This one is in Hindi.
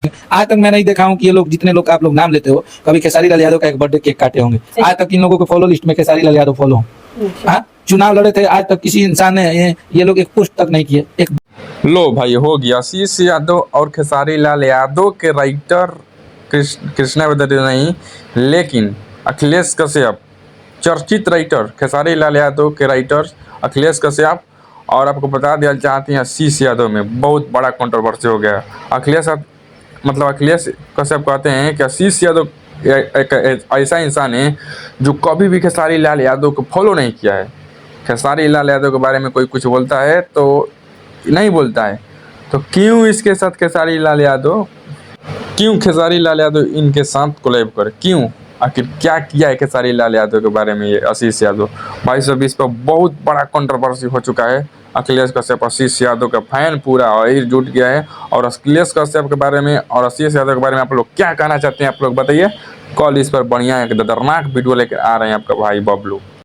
आज तक मैं नहीं देखा हूँ कि ये लोग, जितने लोग का आप लोग नाम लेते हो, कभी खेसारी लाल यादव का एक बर्थडे केक काटे होंगे। आज तक इन लोगों को फॉलो लिस्ट में खेसारी लाल यादव फॉलो। हाँ, चुनाव लड़े थे, आज तक किसी इंसान ने ये लोग एक पोस्ट तक नहीं किए। एक लो भाई, हो गया आशीष यादव और खेसारी लाल यादव के राइटर कृष्णा बेदरे नहीं, लेकिन अखिलेश कश्यप, चर्चित राइटर खेसारी लाल यादव के राइटर अखिलेश कश्यप। और आपको बता दिया चाहते हैं, आशीष यादव में बहुत बड़ा कंट्रोवर्सी हो गया। अखिलेश कश्यप कहते हैं कि आशीष यादव एक ऐसा इंसान है जो कभी भी खेसारी लाल यादव को फॉलो नहीं किया है। खेसारी लाल यादव के बारे में कोई कुछ बोलता है तो नहीं बोलता है, तो क्यों इसके साथ खेसारी लाल यादव इनके साथ कोलैब करे? क्यों? आखिर क्या किया है खेसारी लाल यादव के बारे में ये आशीष यादव? 2220 पर बहुत बड़ा कंट्रोवर्सी हो चुका है। अखिलेश कश्यप आशीष यादव का फैन पूरा वही जुट गया है। और अखिलेश कश्यप के बारे में और आशीष यादव के बारे में आप लोग क्या कहना चाहते हैं, आप लोग बताइए। कल इस पर बढ़िया एक खतरनाक वीडियो लेकर आ रहे हैं आपका भाई बबलू।